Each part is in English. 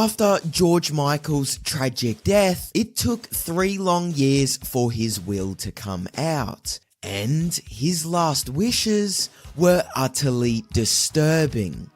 After George Michael's tragic death, it took 3 long years for his will to come out, and his last wishes were utterly disturbing.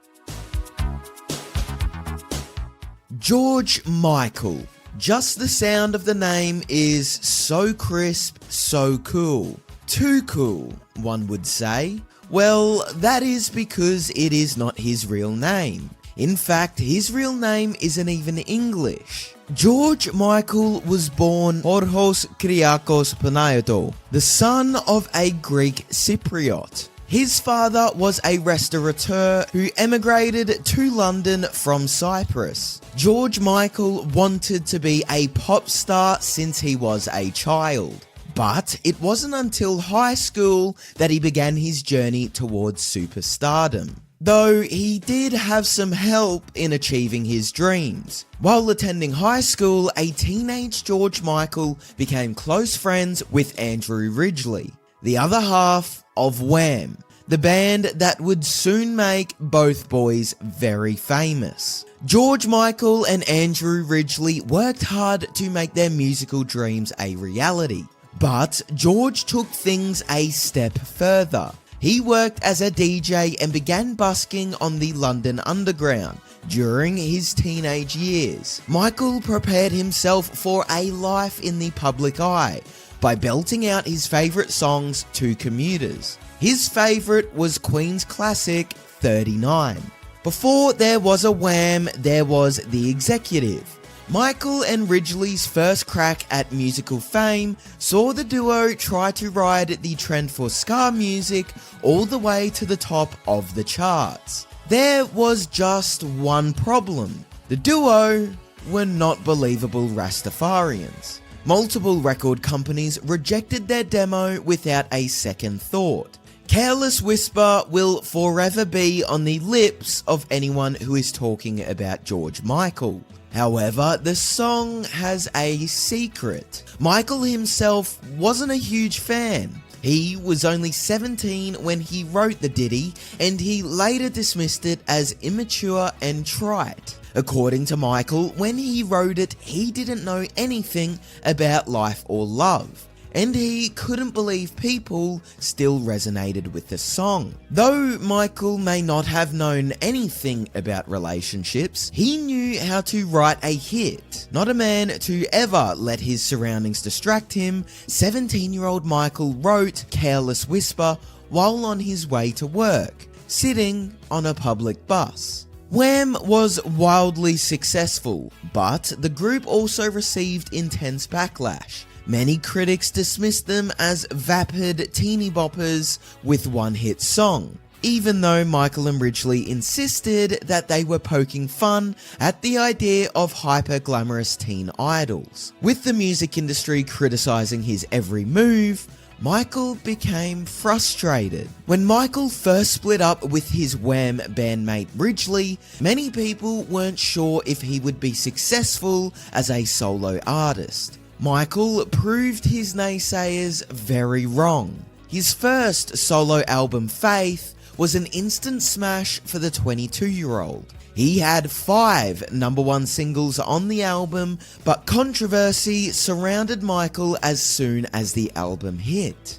George Michael. Just the sound of the name is so crisp, so cool. Too cool, one would say. Well, that is because it is not his real name. In fact, his real name isn't even English. George Michael was born Georgios Kyriakos Panayiotou, the son of a Greek Cypriot. His father was a restaurateur who emigrated to London from Cyprus. George Michael wanted to be a pop star since he was a child. But it wasn't until high school that he began his journey towards superstardom, though he did have some help in achieving his dreams. While attending high school, a teenage George Michael became close friends with Andrew Ridgeley, the other half of Wham!, the band that would soon make both boys very famous. George Michael and Andrew Ridgeley worked hard to make their musical dreams a reality. But George took things a step further. He worked as a DJ and began busking on the London Underground during his teenage years. Michael prepared himself for a life in the public eye by belting out his favourite songs to commuters. His favourite was Queen's classic 39. Before there was a Wham!, there was The Executive. Michael and Ridgeley's first crack at musical fame saw the duo try to ride the trend for ska music all the way to the top of the charts. There was just one problem. The duo were not believable Rastafarians. Multiple record companies rejected their demo without a second thought. Careless Whisper will forever be on the lips of anyone who is talking about George Michael. However, the song has a secret. Michael himself wasn't a huge fan. He was only 17 when he wrote the ditty, and he later dismissed it as immature and trite. According to Michael, when he wrote it, he didn't know anything about life or love, and he couldn't believe people still resonated with the song. Though Michael may not have known anything about relationships, he knew how to write a hit. Not a man to ever let his surroundings distract him, 17-year-old Michael wrote Careless Whisper while on his way to work, sitting on a public bus. Wham! Was wildly successful, but the group also received intense backlash. Many critics dismissed them as vapid teeny boppers with one-hit song, even though Michael and Ridgeley insisted that they were poking fun at the idea of hyper-glamorous teen idols. With the music industry criticising his every move, Michael became frustrated. When Michael first split up with his Wham! Bandmate Ridgeley, many people weren't sure if he would be successful as a solo artist. Michael proved his naysayers very wrong. His first solo album, Faith, was an instant smash for the 22-year-old. He had 5 #1 singles on the album, but controversy surrounded Michael as soon as the album hit.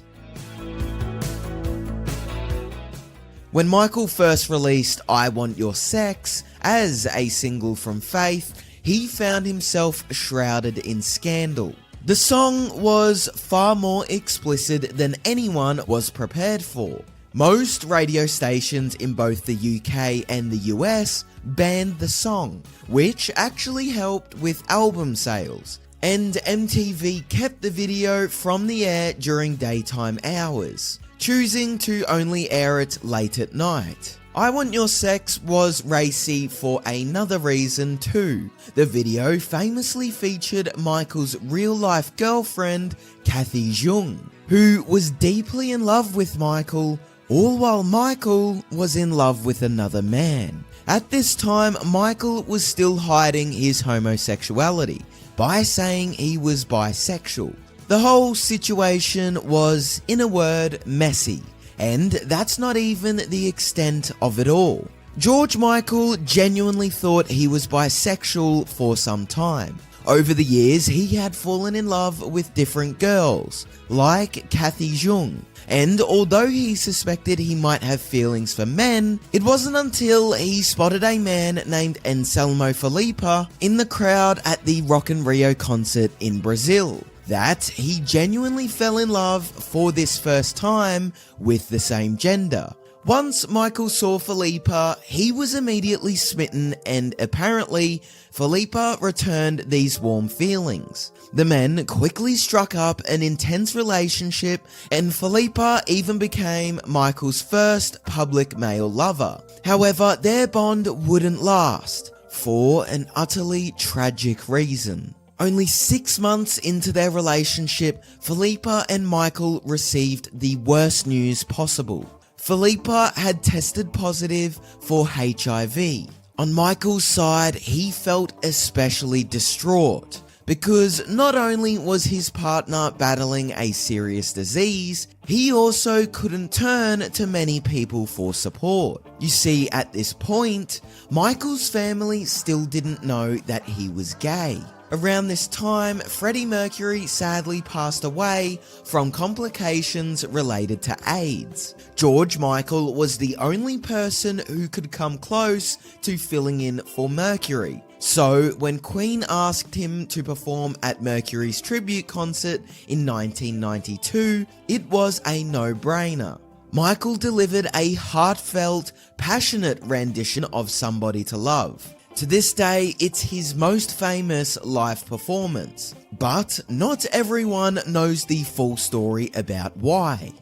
When Michael first released I Want Your Sex as a single from Faith, he found himself shrouded in scandal. The song was far more explicit than anyone was prepared for. Most radio stations in both the UK and the US banned the song, which actually helped with album sales, and MTV kept the video from the air during daytime hours, choosing to only air it late at night. I Want Your Sex was racy for another reason too. The video famously featured Michael's real-life girlfriend, Kathy Jung, who was deeply in love with Michael, all while Michael was in love with another man. At this time, Michael was still hiding his homosexuality by saying he was bisexual. The whole situation was, in a word, messy. And that's not even the extent of it all. George Michael genuinely thought he was bisexual for some time. Over the years, he had fallen in love with different girls, like Kathy Jung, and although he suspected he might have feelings for men, it wasn't until he spotted a man named Anselmo Filipa in the crowd at the Rock in Rio concert in Brazil that he genuinely fell in love for this first time with the same gender. Once Michael saw Filipa, he was immediately smitten, and apparently, Filipa returned these warm feelings. The men quickly struck up an intense relationship, and Filipa even became Michael's first public male lover. However, their bond wouldn't last, for an utterly tragic reason. Only 6 months into their relationship, Filipa and Michael received the worst news possible. Filipa had tested positive for HIV. On Michael's side, he felt especially distraught because not only was his partner battling a serious disease, he also couldn't turn to many people for support. You see, at this point, Michael's family still didn't know that he was gay. Around this time, Freddie Mercury sadly passed away from complications related to AIDS. George Michael was the only person who could come close to filling in for Mercury. So, when Queen asked him to perform at Mercury's tribute concert in 1992, it was a no-brainer. Michael delivered a heartfelt, passionate rendition of Somebody to Love. To this day, it's his most famous live performance, but not everyone knows the full story about why.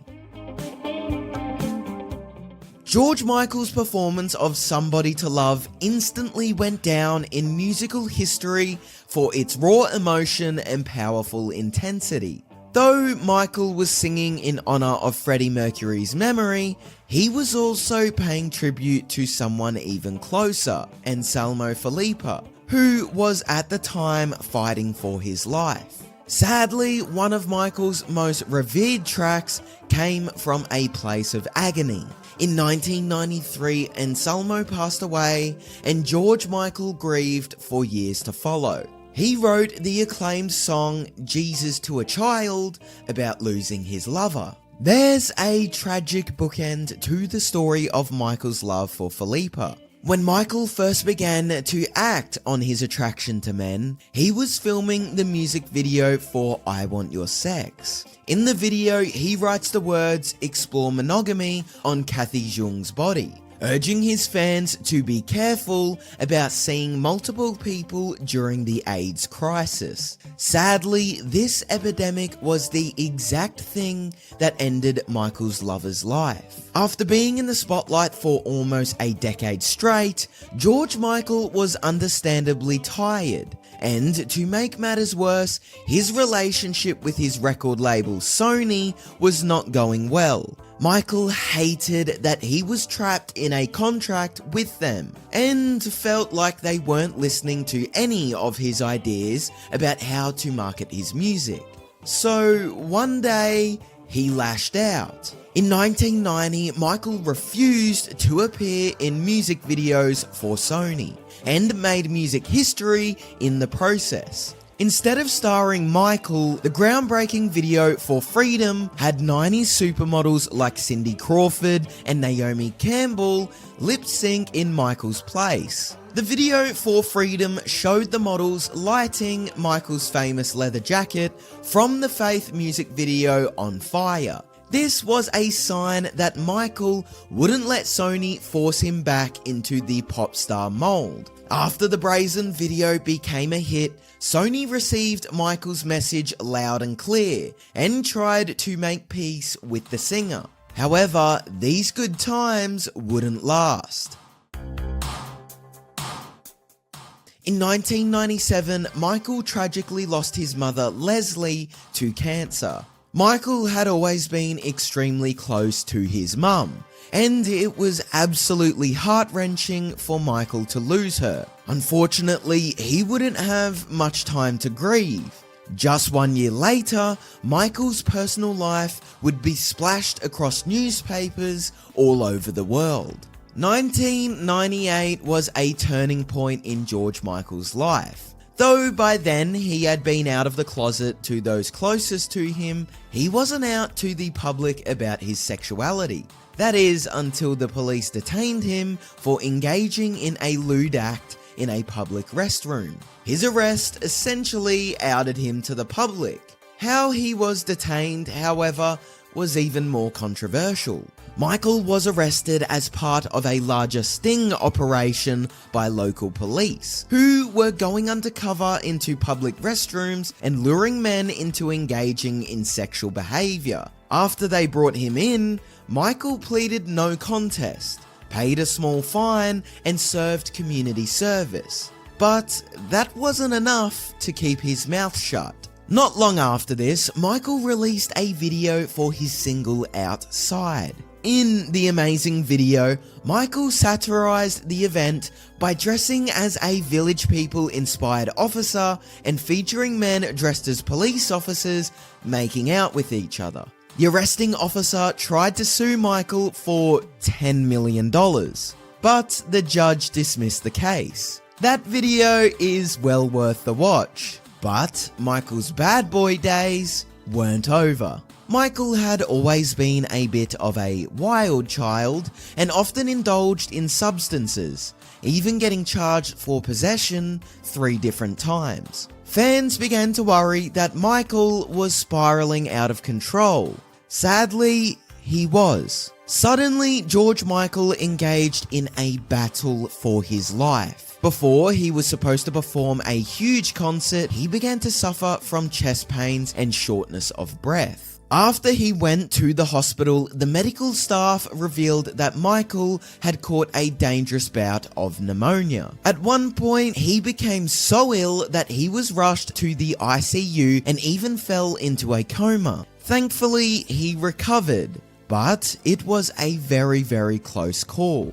George Michael's performance of Somebody to Love instantly went down in musical history for its raw emotion and powerful intensity. Though Michael was singing in honor of Freddie Mercury's memory, he was also paying tribute to someone even closer, Anselmo Filipa, who was at the time fighting for his life. Sadly, one of Michael's most revered tracks came from a place of agony. In 1993, Anselmo passed away, and George Michael grieved for years to follow. He wrote the acclaimed song Jesus to a Child about losing his lover. There's a tragic bookend to the story of Michael's love for Filipa. When Michael first began to act on his attraction to men, he was filming the music video for I Want Your Sex. In the video, he writes the words "Explore monogamy" on Kathy Jung's body, urging his fans to be careful about seeing multiple people during the AIDS crisis. Sadly, this epidemic was the exact thing that ended Michael's lover's life. After being in the spotlight for almost a decade straight, George Michael was understandably tired. And to make matters worse, his relationship with his record label Sony was not going well. Michael hated that he was trapped in a contract with them and felt like they weren't listening to any of his ideas about how to market his music. So one day, he lashed out. In 1990, Michael refused to appear in music videos for Sony and made music history in the process. Instead of starring Michael, the groundbreaking video for Freedom had 90s supermodels like Cindy Crawford and Naomi Campbell lip sync in Michael's place. The video for Freedom showed the models lighting Michael's famous leather jacket from the Faith music video on fire. This was a sign that Michael wouldn't let Sony force him back into the pop star mold. After the Brazen video became a hit, Sony received Michael's message loud and clear and tried to make peace with the singer. However, these good times wouldn't last. In 1997, Michael tragically lost his mother, Leslie, to cancer. Michael had always been extremely close to his mum, and it was absolutely heart-wrenching for Michael to lose her. Unfortunately, he wouldn't have much time to grieve. Just 1 year later, Michael's personal life would be splashed across newspapers all over the world. 1998 was a turning point in George Michael's life. Though by then he had been out of the closet to those closest to him, he wasn't out to the public about his sexuality. That is, until the police detained him for engaging in a lewd act in a public restroom. His arrest essentially outed him to the public. How he was detained, however, was even more controversial. Michael was arrested as part of a larger sting operation by local police, who were going undercover into public restrooms and luring men into engaging in sexual behaviour. After they brought him in, Michael pleaded no contest, paid a small fine, and served community service. But that wasn't enough to keep his mouth shut. Not long after this, Michael released a video for his single Outside. In the amazing video, Michael satirized the event by dressing as a Village People inspired officer and featuring men dressed as police officers making out with each other. The arresting officer tried to sue Michael for $10 million, but the judge dismissed the case. That video is well worth the watch, but Michael's bad boy days weren't over. Michael had always been a bit of a wild child and often indulged in substances, even getting charged for possession 3 different times. Fans began to worry that Michael was spiraling out of control. Sadly, he was. Suddenly, George Michael engaged in a battle for his life. Before he was supposed to perform a huge concert, he began to suffer from chest pains and shortness of breath. After he went to the hospital, the medical staff revealed that Michael had caught a dangerous bout of pneumonia. At one point, he became so ill that he was rushed to the ICU and even fell into a coma. Thankfully, he recovered, but it was a very, very close call.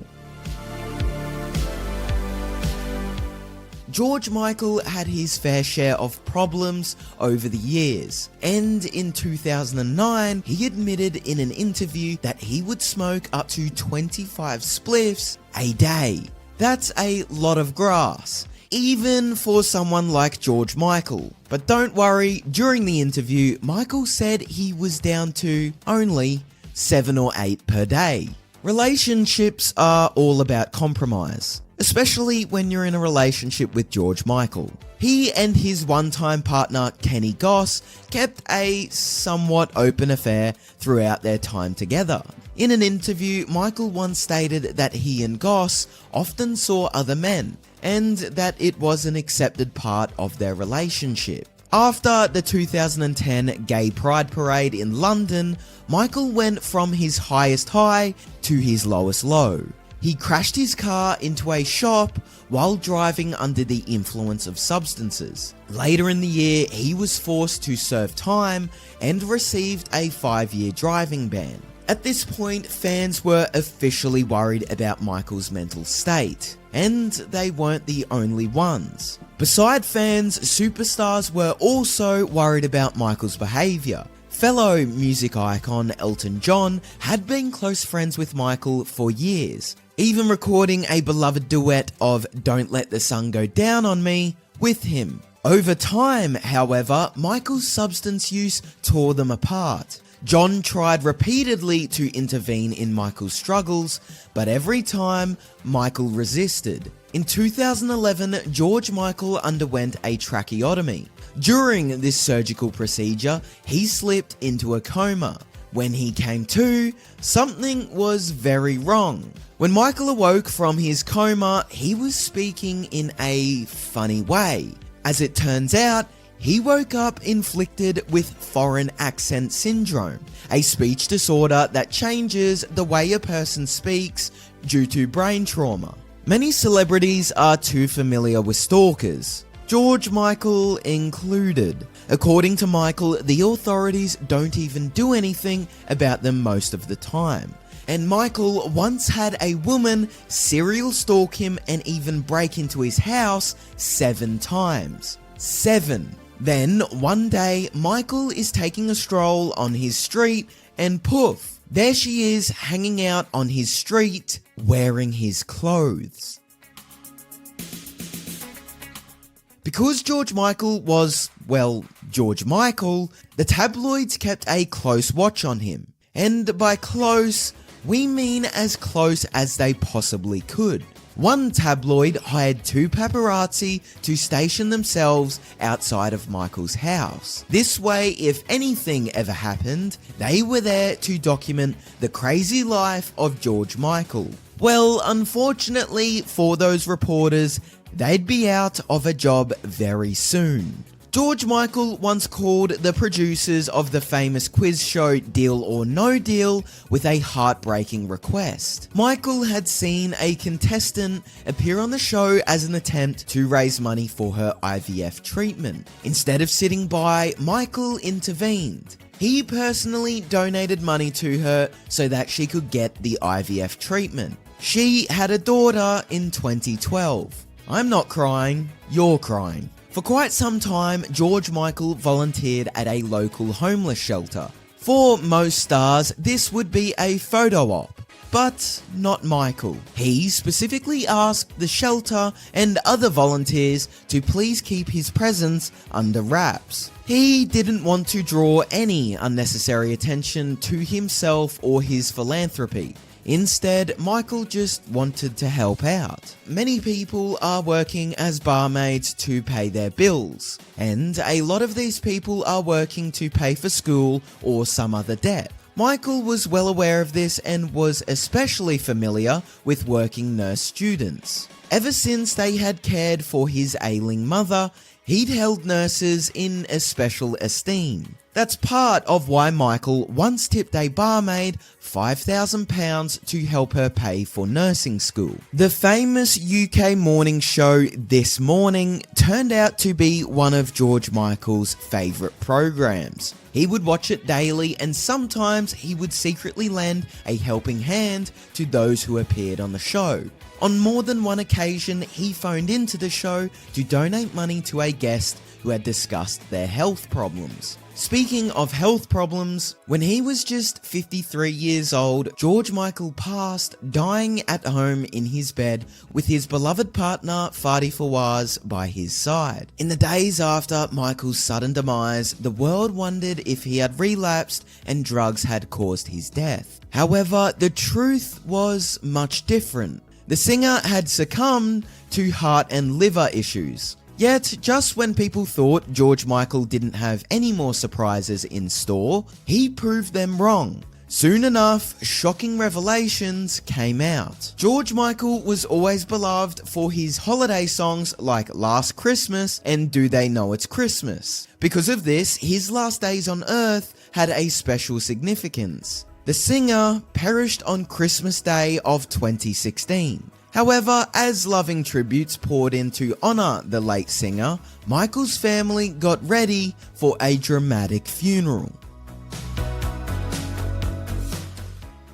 George Michael had his fair share of problems over the years, and in 2009, he admitted in an interview that he would smoke up to 25 spliffs a day. That's a lot of grass, even for someone like George Michael. But don't worry, during the interview, Michael said he was down to only 7 or 8 per day. Relationships are all about compromise, especially when you're in a relationship with George Michael. He and his one-time partner Kenny Goss kept a somewhat open affair throughout their time together. In an interview, Michael once stated that he and Goss often saw other men, and that it was an accepted part of their relationship. After the 2010 Gay Pride Parade in London, Michael went from his highest high to his lowest low. He crashed his car into a shop while driving under the influence of substances. Later in the year, he was forced to serve time and received a 5-year driving ban. At this point, fans were officially worried about Michael's mental state, and they weren't the only ones. Beside fans, superstars were also worried about Michael's behaviour. Fellow music icon Elton John had been close friends with Michael for years, even recording a beloved duet of Don't Let the Sun Go Down on Me with him. Over time, however, Michael's substance use tore them apart. John tried repeatedly to intervene in Michael's struggles, but every time, Michael resisted. In 2011, George Michael underwent a tracheotomy. During this surgical procedure, he slipped into a coma. When he came to, something was very wrong. When Michael awoke from his coma, he was speaking in a funny way. As it turns out, he woke up inflicted with foreign accent syndrome, a speech disorder that changes the way a person speaks due to brain trauma. Many celebrities are too familiar with stalkers, George Michael included. According to Michael, the authorities don't even do anything about them most of the time. And Michael once had a woman serial stalk him and even break into his house 7 times. 7. Then, one day, Michael is taking a stroll on his street and poof, There she is, hanging out on his street, wearing his clothes. Because George Michael was, well, George Michael, the tabloids kept a close watch on him. And by close, we mean as close as they possibly could. One tabloid hired 2 paparazzi to station themselves outside of Michael's house. This way, if anything ever happened, they were there to document the crazy life of George Michael. Well, unfortunately for those reporters, they'd be out of a job very soon. George Michael once called the producers of the famous quiz show Deal or No Deal with a heartbreaking request. Michael had seen a contestant appear on the show as an attempt to raise money for her IVF treatment. Instead of sitting by, Michael intervened. He personally donated money to her so that she could get the IVF treatment. She had a daughter in 2012. I'm not crying, you're crying. For quite some time, George Michael volunteered at a local homeless shelter. For most stars, this would be a photo op, but not Michael. He specifically asked the shelter and other volunteers to please keep his presence under wraps. He didn't want to draw any unnecessary attention to himself or his philanthropy. Instead, Michael just wanted to help out. Many people are working as barmaids to pay their bills, and a lot of these people are working to pay for school or some other debt. Michael was well aware of this and was especially familiar with working nurse students. Ever since they had cared for his ailing mother, he'd held nurses in a special esteem. That's part of why Michael once tipped a barmaid £5,000 to help her pay for nursing school. The famous UK morning show This Morning turned out to be one of George Michael's favourite programs. He would watch it daily, and sometimes he would secretly lend a helping hand to those who appeared on the show. On more than one occasion, he phoned into the show to donate money to a guest who had discussed their health problems. Speaking of health problems, when he was just 53 years old, George Michael passed, dying at home in his bed with his beloved partner Fadi Fawaz by his side. In the days after Michael's sudden demise, the world wondered if he had relapsed and drugs had caused his death. However, the truth was much different. The singer had succumbed to heart and liver issues. Yet, just when people thought George Michael didn't have any more surprises in store, he proved them wrong. Soon enough, shocking revelations came out. George Michael was always beloved for his holiday songs like Last Christmas and Do They Know It's Christmas. Because of this, his last days on Earth had a special significance. The singer perished on Christmas Day of 2016. However, as loving tributes poured in to honour the late singer, Michael's family got ready for a dramatic funeral.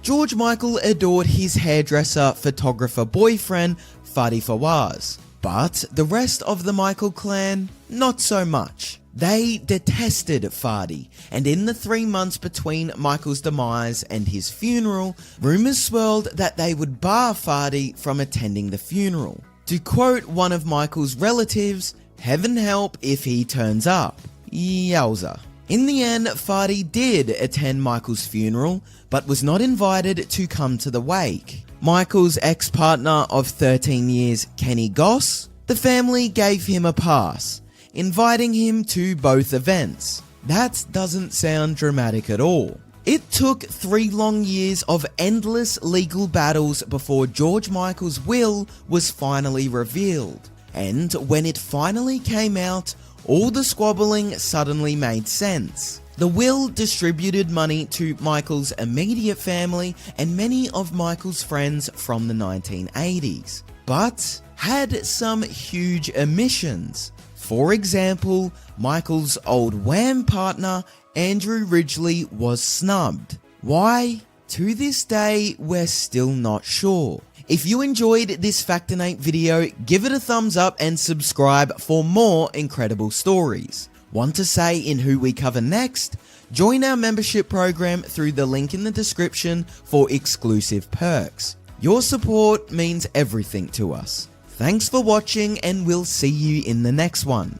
George Michael adored his hairdresser photographer boyfriend Fadi Fawaz, but the rest of the Michael clan, not so much. They detested Fadi, and in the 3 months between Michael's demise and his funeral, rumours swirled that they would bar Fadi from attending the funeral. To quote one of Michael's relatives, "Heaven help if he turns up." Yowza. In the end, Fadi did attend Michael's funeral, but was not invited to come to the wake. Michael's ex-partner of 13 years, Kenny Goss, the family gave him a pass, inviting him to both events. That doesn't sound dramatic at all. It took 3 long years of endless legal battles before George Michael's will was finally revealed. And when it finally came out, all the squabbling suddenly made sense. The will distributed money to Michael's immediate family and many of Michael's friends from the 1980s, but had some huge omissions. For example, Michael's old Wham partner, Andrew Ridgeley, was snubbed. Why? To this day, we're still not sure. If you enjoyed this Factinate video, give it a thumbs up and subscribe for more incredible stories. Want to say in who we cover next? Join our membership program through the link in the description for exclusive perks. Your support means everything to us. Thanks for watching, and we'll see you in the next one.